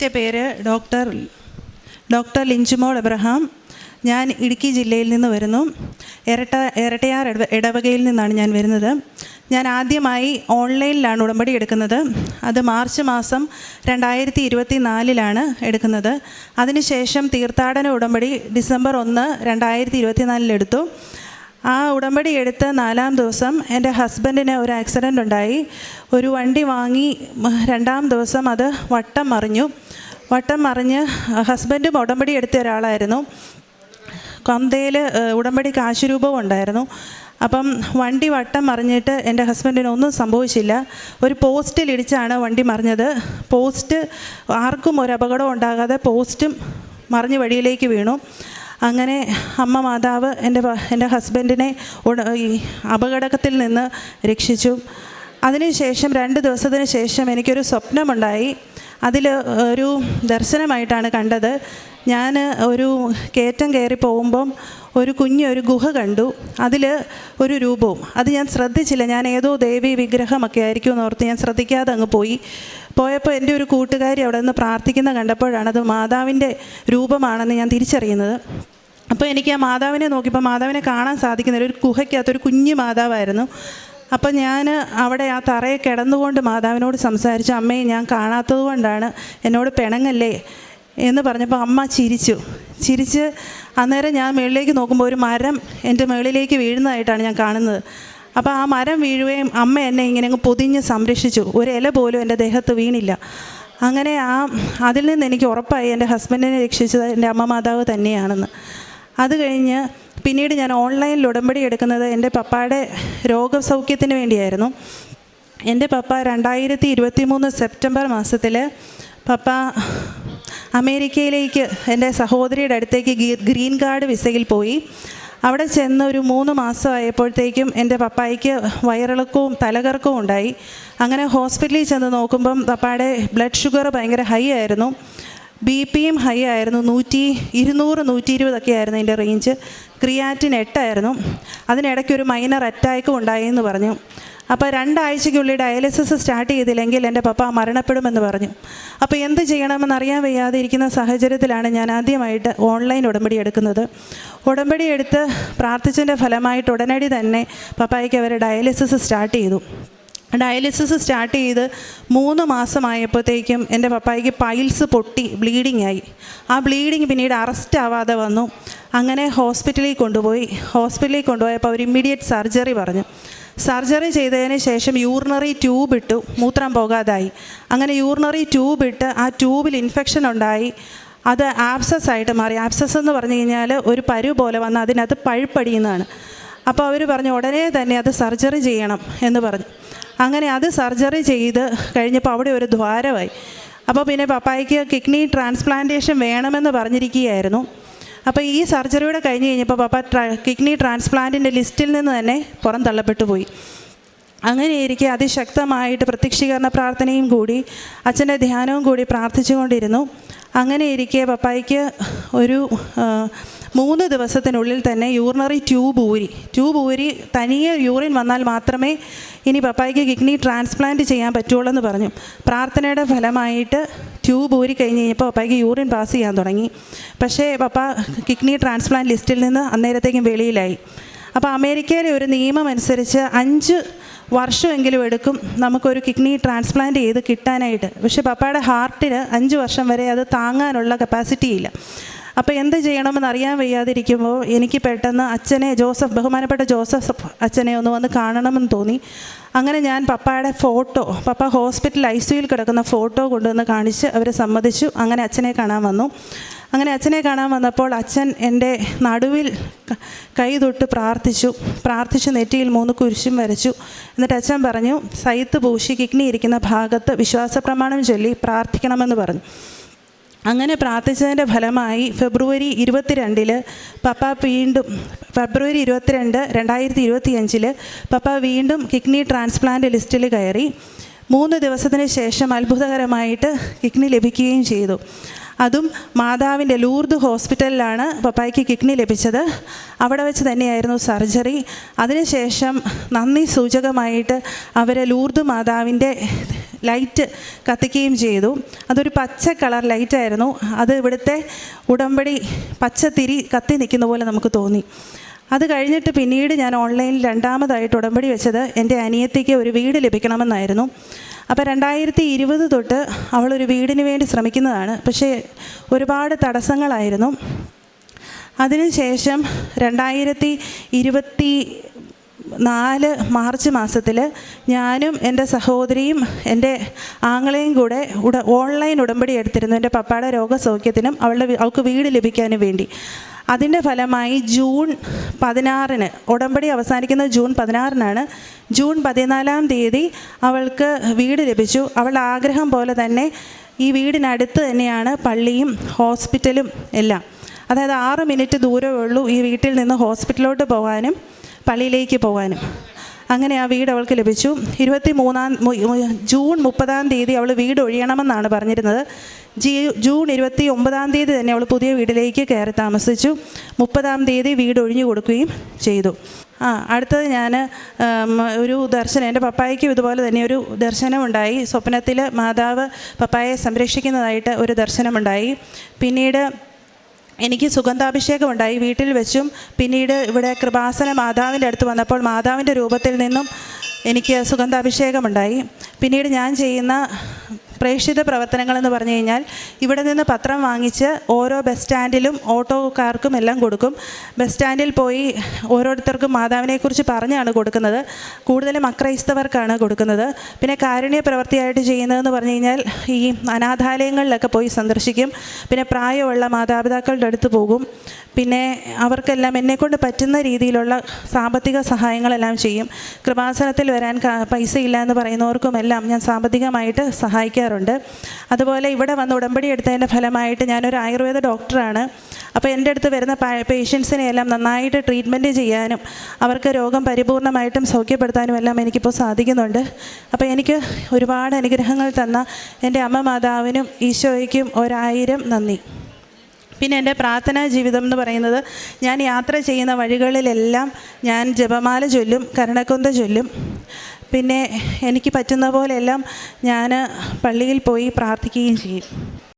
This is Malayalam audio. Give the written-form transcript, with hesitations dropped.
എൻ്റെ പേര് ഡോക്ടർ ലിഞ്ചുമോൾ എബ്രഹാം. ഞാൻ ഇടുക്കി ജില്ലയിൽ നിന്ന് വരുന്നു. ഇരട്ടയാർ ഇടവകയിൽ നിന്നാണ് ഞാൻ വരുന്നത്. ഞാൻ ആദ്യമായി ഓൺലൈനിലാണ് ഉടമ്പടി എടുക്കുന്നത്. അത് മാർച്ച് മാസം 2024 എടുക്കുന്നത്. അതിനുശേഷം തീർത്ഥാടന ഉടമ്പടി ഡിസംബർ 1, 2024 എടുത്തു. ആ ഉടമ്പടി എടുത്ത 4-ാം ദിവസം എൻ്റെ ഹസ്ബൻഡിന് ഒരു ആക്സിഡൻ്റ് ഉണ്ടായി. ഒരു വണ്ടി വാങ്ങി 2-ാം ദിവസം അത് വട്ടം മറിഞ്ഞ് ഹസ്ബൻഡും ഉടമ്പടി എടുത്ത ഒരാളായിരുന്നു. കൊന്തയിൽ ഉടമ്പടി കാശുരൂപവും ഉണ്ടായിരുന്നു. അപ്പം വണ്ടി വട്ടം മറിഞ്ഞിട്ട് എൻ്റെ ഹസ്ബൻഡിന് ഒന്നും സംഭവിച്ചില്ല. ഒരു പോസ്റ്റിലിടിച്ചാണ് വണ്ടി മറിഞ്ഞത്. പോസ്റ്റ് ആർക്കും ഒരു അപകടം ഉണ്ടാകാതെ പോസ്റ്റും മറിഞ്ഞ് വഴിയിലേക്ക് വീണു. അങ്ങനെ അമ്മ മാതാവ് എൻ്റെ ഹസ്ബൻഡിനെ ഈ അപകടത്തിൽ നിന്ന് രക്ഷിച്ചു. അതിനുശേഷം 2 ദിവസത്തിന് ശേഷം എനിക്കൊരു സ്വപ്നമുണ്ടായി. അതിൽ ഒരു ദർശനമായിട്ടാണ് കണ്ടത്. ഞാൻ ഒരു കയറ്റം കയറി പോകുമ്പം ഒരു ഗുഹ കണ്ടു. അതിൽ ഒരു രൂപവും. അത് ഞാൻ ശ്രദ്ധിച്ചില്ല. ഞാൻ ഏതോ ദേവി വിഗ്രഹമൊക്കെ ആയിരിക്കും എന്നോർത്ത് ഞാൻ ശ്രദ്ധിക്കാതെ അങ്ങ് പോയപ്പോൾ എൻ്റെ ഒരു കൂട്ടുകാരി അവിടെ നിന്ന് പ്രാർത്ഥിക്കുന്ന കണ്ടപ്പോഴാണ് അത് മാതാവിൻ്റെ രൂപമാണെന്ന് ഞാൻ തിരിച്ചറിയുന്നത്. അപ്പോൾ എനിക്ക് ആ മാതാവിനെ നോക്കിയപ്പോൾ മാതാവിനെ കാണാൻ സാധിക്കുന്നില്ല. ഒരു ഗുഹയ്ക്കകത്തൊരു കുഞ്ഞു മാതാവായിരുന്നു. അപ്പം ഞാൻ അവിടെ ആ തറയെ കിടന്നുകൊണ്ട് മാതാവിനോട് സംസാരിച്ചു. അമ്മയെ ഞാൻ കാണാത്തത് കൊണ്ടാണ്, എന്നോട് പിണങ്ങല്ലേ എന്ന് പറഞ്ഞപ്പോൾ അമ്മ ചിരിച്ച് അന്നേരം ഞാൻ മുകളിലേക്ക് നോക്കുമ്പോൾ ഒരു മരം എൻ്റെ മുകളിലേക്ക് വീഴുന്നതായിട്ടാണ് ഞാൻ കാണുന്നത്. അപ്പോൾ ആ മരം വീഴുകയും അമ്മ എന്നെ ഇങ്ങനെ അങ്ങ് പൊതിഞ്ഞ് സംരക്ഷിച്ചു. ഒരു ഇല പോലും എൻ്റെ ദേഹത്ത് വീണില്ല. അങ്ങനെ അതിൽ നിന്ന് എനിക്ക് ഉറപ്പായി എൻ്റെ ഹസ്ബൻഡിനെ രക്ഷിച്ചത് എൻ്റെ അമ്മ മാതാവ് തന്നെയാണെന്ന്. അത് കഴിഞ്ഞ് പിന്നീട് ഞാൻ ഓൺലൈനിൽ ഉടമ്പടി എടുക്കുന്നത് എൻ്റെ പപ്പായുടെ രോഗസൗഖ്യത്തിന് വേണ്ടിയായിരുന്നു. എൻ്റെ പപ്പ 2023 സെപ്റ്റംബർ മാസത്തിൽ പപ്പ അമേരിക്കയിലേക്ക് എൻ്റെ സഹോദരിയുടെ അടുത്തേക്ക് ഗ്രീൻ കാർഡ് വിസയിൽ പോയി. അവിടെ ചെന്ന് ഒരു 3 മാസമായപ്പോഴത്തേക്കും എൻ്റെ പപ്പായ്ക്ക് വയറിളക്കവും തലകറക്കവും ഉണ്ടായി. അങ്ങനെ ഹോസ്പിറ്റലിൽ ചെന്ന് നോക്കുമ്പം പപ്പായുടെ ബ്ലഡ് ഷുഗർ ഭയങ്കര ഹൈ ആയിരുന്നു. BP-യും ഹൈ ആയിരുന്നു. 200-120 ഒക്കെ ആയിരുന്നു അതിൻ്റെ റേഞ്ച്. ക്രിയാറ്റിൻ 8 ആയിരുന്നു. അതിനിടയ്ക്ക് ഒരു മൈനർ അറ്റാക്കും ഉണ്ടായെന്ന് പറഞ്ഞു. അപ്പോൾ 2 ആഴ്ചയ്ക്കുള്ളിൽ ഡയാലിസിസ് സ്റ്റാർട്ട് ചെയ്തില്ലെങ്കിൽ എൻ്റെ പപ്പ മരണപ്പെടുമെന്ന് പറഞ്ഞു. അപ്പോൾ എന്ത് ചെയ്യണമെന്ന് അറിയാൻ വയ്യാതെ ഇരിക്കുന്ന സാഹചര്യത്തിലാണ് ഞാൻ ആദ്യമായിട്ട് ഓൺലൈൻ ഉടമ്പടി എടുക്കുന്നത്. ഉടമ്പടി എടുത്ത് പ്രാർത്ഥിച്ചതിൻ്റെ ഫലമായിട്ട് ഉടനടി തന്നെ പപ്പായ്ക്ക് അവർ ഡയാലിസിസ് സ്റ്റാർട്ട് ചെയ്തു. ഡയാലിസിസ് സ്റ്റാർട്ട് ചെയ്ത് 3 മാസമായപ്പോഴത്തേക്കും എൻ്റെ പപ്പായ്ക്ക് പൈൽസ് പൊട്ടി ബ്ലീഡിങ് ആയി. ആ ബ്ലീഡിങ് പിന്നീട് അറസ്റ്റ് ആവാതെ വന്നു. അങ്ങനെ ഹോസ്പിറ്റലിൽ കൊണ്ടുപോയപ്പോൾ അവർ ഇമ്മീഡിയറ്റ് സർജറി പറഞ്ഞു. സർജറി ചെയ്തതിന് ശേഷം യൂറിനറി ട്യൂബ് ഇട്ടു. മൂത്രം പോകാതായി. അങ്ങനെ യൂറിനറി ട്യൂബ് ഇട്ട് ആ ട്യൂബിൽ ഇൻഫെക്ഷൻ ഉണ്ടായി. അത് ആബ്സസ് ആയിട്ട് മാറി. ആബ്സസ് എന്ന് പറഞ്ഞു കഴിഞ്ഞാൽ ഒരു പരു പോലെ വന്ന് അതിനകത്ത് പഴുപ്പടിയുന്നതാണ്. അപ്പോൾ അവർ പറഞ്ഞു ഉടനെ തന്നെ അത് സർജറി ചെയ്യണം എന്ന് പറഞ്ഞു. അങ്ങനെ അത് സർജറി ചെയ്ത് കഴിഞ്ഞപ്പോൾ അവിടെ ഒരു ദ്വാരമായി. അപ്പോൾ പിന്നെ പപ്പായ്ക്ക് കിഡ്നി ട്രാൻസ്പ്ലാന്റേഷൻ വേണമെന്ന് പറഞ്ഞിരിക്കുകയായിരുന്നു. അപ്പോൾ ഈ സർജറിയുടെ കഴിഞ്ഞ് കഴിഞ്ഞപ്പോൾ പപ്പ കിഡ്നി ട്രാൻസ്പ്ലാന്റിൻ്റെ ലിസ്റ്റിൽ നിന്ന് തന്നെ പുറന്തള്ളപ്പെട്ടു പോയി. അങ്ങനെയിരിക്കെ അതിശക്തമായിട്ട് പ്രത്യക്ഷീകരണ പ്രാർത്ഥനയും കൂടി അച്ഛൻ്റെ ധ്യാനവും കൂടി പ്രാർത്ഥിച്ചുകൊണ്ടിരുന്നു. അങ്ങനെയിരിക്കെ പപ്പായ്ക്ക് ഒരു 3 ദിവസത്തിനുള്ളിൽ തന്നെ യൂറിനറി ട്യൂബ് ഊരി തനിയെ യൂറിൻ വന്നാൽ മാത്രമേ ഇനി പപ്പായ്ക്ക് കിഡ്നി ട്രാൻസ്പ്ലാന്റ് ചെയ്യാൻ പറ്റുള്ളൂ എന്ന് പറഞ്ഞു. പ്രാർത്ഥനയുടെ ഫലമായിട്ട് ട്യൂബ് ഊരി കഴിഞ്ഞ് കഴിഞ്ഞപ്പോൾ പപ്പായ്ക്ക് യൂറിൻ പാസ് ചെയ്യാൻ തുടങ്ങി. പക്ഷേ പപ്പ കിഡ്നി ട്രാൻസ്പ്ലാന്റ് ലിസ്റ്റിൽ നിന്ന് അന്നേരത്തേക്കും വെളിയിലായി. അപ്പോൾ അമേരിക്കയിലെ ഒരു നിയമം അനുസരിച്ച് 5 വർഷമെങ്കിലും എടുക്കും നമുക്കൊരു കിഡ്നി ട്രാൻസ്പ്ലാന്റ് ചെയ്ത് കിട്ടാനായിട്ട്. പക്ഷേ പപ്പയുടെ ഹാർട്ടിന് 5 വർഷം വരെ അത് താങ്ങാനുള്ള കപ്പാസിറ്റി ഇല്ല. അപ്പോൾ എന്ത് ചെയ്യണമെന്ന് അറിയാൻ വയ്യാതിരിക്കുമ്പോൾ എനിക്ക് പെട്ടെന്ന് ബഹുമാനപ്പെട്ട ജോസഫ് അച്ഛനെ ഒന്ന് വന്ന് കാണണമെന്ന് തോന്നി. അങ്ങനെ ഞാൻ പപ്പ ഹോസ്പിറ്റൽ ICUയിൽ കിടക്കുന്ന ഫോട്ടോ കൊണ്ടുവന്ന് കാണിച്ച് അവരെ സമ്മതിച്ചു. അങ്ങനെ അച്ഛനെ കാണാൻ വന്നപ്പോൾ അച്ഛൻ എൻ്റെ നടുവിൽ കൈ തൊട്ട് പ്രാർത്ഥിച്ചു നെറ്റിയിൽ 3 കുരിശും വരച്ചു. എന്നിട്ട് അച്ഛൻ പറഞ്ഞു സൈത്ത് പൂശി കിഡ്നി ഇരിക്കുന്ന ഭാഗത്ത് വിശ്വാസ പ്രമാണം ചൊല്ലി പ്രാർത്ഥിക്കണമെന്ന് പറഞ്ഞു. അങ്ങനെ പ്രാർത്ഥിച്ചതിൻ്റെ ഫലമായി ഫെബ്രുവരി 22, 2025 പപ്പ വീണ്ടും കിഡ്നി ട്രാൻസ്പ്ലാന്റ് ലിസ്റ്റിൽ കയറി. 3 ദിവസത്തിന് ശേഷം അത്ഭുതകരമായിട്ട് കിഡ്നി ലഭിക്കുകയും ചെയ്തു. അതും മാതാവിൻ്റെ ലൂർദ് ഹോസ്പിറ്റലിലാണ് പപ്പായ്ക്ക് കിഡ്നി ലഭിച്ചത്. അവിടെ വെച്ച് തന്നെയായിരുന്നു സർജറി. അതിനുശേഷം നന്ദി സൂചകമായിട്ട് അവർ ലൂർദ് മാതാവിൻ്റെ ലൈറ്റ് കത്തിക്കുകയും ചെയ്തു. അതൊരു പച്ച കളർ ലൈറ്റായിരുന്നു. അത് ഇവിടുത്തെ ഉടമ്പടി പച്ചത്തിരി കത്തി നിൽക്കുന്ന പോലെ നമുക്ക് തോന്നി. അത് കഴിഞ്ഞിട്ട് പിന്നീട് ഞാൻ ഓൺലൈനിൽ രണ്ടാമതായിട്ട് ഉടമ്പടി വെച്ചത് എൻ്റെ അനിയത്തിക്ക് ഒരു വീട് ലഭിക്കണമെന്നായിരുന്നു. അപ്പോൾ 2020 തൊട്ട് അവളൊരു വീടിന് വേണ്ടി ശ്രമിക്കുന്നതാണ്. പക്ഷേ ഒരുപാട് തടസ്സങ്ങളായിരുന്നു. അതിനുശേഷം 2024 മാർച്ച് മാസത്തിൽ ഞാനും എൻ്റെ സഹോദരിയും എൻ്റെ ആങ്ങളെയും കൂടെ ഓൺലൈൻ ഉടമ്പടി എടുത്തിരുന്നു, എൻ്റെ പപ്പയുടെ രോഗസൗഖ്യത്തിനും അവൾക്ക് വീട് ലഭിക്കാനും വേണ്ടി. അതിൻ്റെ ഫലമായി ജൂൺ 16 ഉടമ്പടി അവസാനിക്കുന്നത് ജൂൺ 16 ജൂൺ 14 അവൾക്ക് വീട് ലഭിച്ചു. അവളുടെ ആഗ്രഹം പോലെ തന്നെ ഈ വീടിനടുത്ത് തന്നെയാണ് പള്ളിയും ഹോസ്പിറ്റലും എല്ലാം. അതായത് 6 മിനിറ്റ് ദൂരമേ ഉള്ളൂ ഈ വീട്ടിൽ നിന്ന് ഹോസ്പിറ്റലിലോട്ട് പോകാനും പള്ളിയിലേക്ക് പോകാനും. അങ്ങനെ ആ വീട് അവൾക്ക് ലഭിച്ചു. ജൂൺ 30 അവൾ വീട് ഒഴിയണമെന്നാണ് പറഞ്ഞിരുന്നത്. ജൂൺ 29 തന്നെ അവൾ പുതിയ വീട്ടിലേക്ക് കയറി താമസിച്ചു. 30 വീട് ഒഴിഞ്ഞു കൊടുക്കുകയും ചെയ്തു. അടുത്തത് ഞാൻ ഒരു ദർശനം, എൻ്റെ പപ്പായ്ക്കും ഇതുപോലെ തന്നെ ഒരു ദർശനമുണ്ടായി. സ്വപ്നത്തിൽ മാതാവ് പപ്പായെ സംരക്ഷിക്കുന്നതായിട്ട് ഒരു ദർശനമുണ്ടായി. പിന്നീട് എനിക്ക് സുഗന്ധാഭിഷേകം ഉണ്ടായി വീട്ടിൽ വെച്ചും. പിന്നീട് ഇവിടെ കൃപാസന മാതാവിൻ്റെ അടുത്ത് വന്നപ്പോൾ മാതാവിൻ്റെ രൂപത്തിൽ നിന്നും എനിക്ക് സുഗന്ധാഭിഷേകമുണ്ടായി. പിന്നീട് ഞാൻ ചെയ്യുന്ന പ്രേക്ഷിത പ്രവർത്തനങ്ങളെന്ന് പറഞ്ഞു കഴിഞ്ഞാൽ, ഇവിടെ നിന്ന് പത്രം വാങ്ങിച്ച് ഓരോ ബസ് സ്റ്റാൻഡിലും ഓട്ടോക്കാർക്കും എല്ലാം കൊടുക്കും. ബസ് സ്റ്റാൻഡിൽ പോയി ഓരോരുത്തർക്കും മാതാവിനെക്കുറിച്ച് പറഞ്ഞാണ് കൊടുക്കുന്നത്. കൂടുതലും അക്രൈസ്തവർക്കാണ് കൊടുക്കുന്നത്. പിന്നെ കാരുണ്യ പ്രവൃത്തിയായിട്ട് ചെയ്യുന്നതെന്ന് പറഞ്ഞു കഴിഞ്ഞാൽ ഈ അനാഥാലയങ്ങളിലൊക്കെ പോയി സന്ദർശിക്കും. പിന്നെ പ്രായമുള്ള മാതാപിതാക്കളുടെ അടുത്ത് പോകും. പിന്നെ അവർക്കെല്ലാം എന്നെക്കൊണ്ട് പറ്റുന്ന രീതിയിലുള്ള സാമ്പത്തിക സഹായങ്ങളെല്ലാം ചെയ്യും. കൃപാസനത്തിൽ വരാൻ പൈസ ഇല്ല എന്ന് പറയുന്നവർക്കുമെല്ലാം ഞാൻ സാമ്പത്തികമായിട്ട് സഹായിക്കാറുണ്ട്. അതുപോലെ ഇവിടെ വന്ന് ഉടമ്പടി എടുത്തതിൻ്റെ ഫലമായിട്ട് ഞാനൊരു ആയുർവേദ ഡോക്ടറാണ്. അപ്പോൾ എൻ്റെ അടുത്ത് വരുന്ന പേഷ്യൻസിനെ എല്ലാം നന്നായിട്ട് ട്രീറ്റ്മെൻറ്റ് ചെയ്യാനും അവർക്ക് രോഗം പരിപൂർണമായിട്ടും സൗഖ്യപ്പെടുത്താനും എല്ലാം എനിക്കിപ്പോൾ സാധിക്കുന്നുണ്ട്. അപ്പോൾ എനിക്ക് ഒരുപാട് അനുഗ്രഹങ്ങൾ തന്ന എൻ്റെ അമ്മ മാതാവിനും ഈശോയ്ക്കും 1000 നന്ദി. പിന്നെ എൻ്റെ പ്രാർത്ഥനാ ജീവിതം എന്ന് പറയുന്നത്, ഞാൻ യാത്ര ചെയ്യുന്ന വഴികളിലെല്ലാം ഞാൻ ജപമാല ചൊല്ലും, കരുണക്കൊന്ത ചൊല്ലും. പിന്നെ എനിക്ക് പറ്റുന്ന പോലെയെല്ലാം ഞാൻ പള്ളിയിൽ പോയി പ്രാർത്ഥിക്കുകയും ചെയ്യും.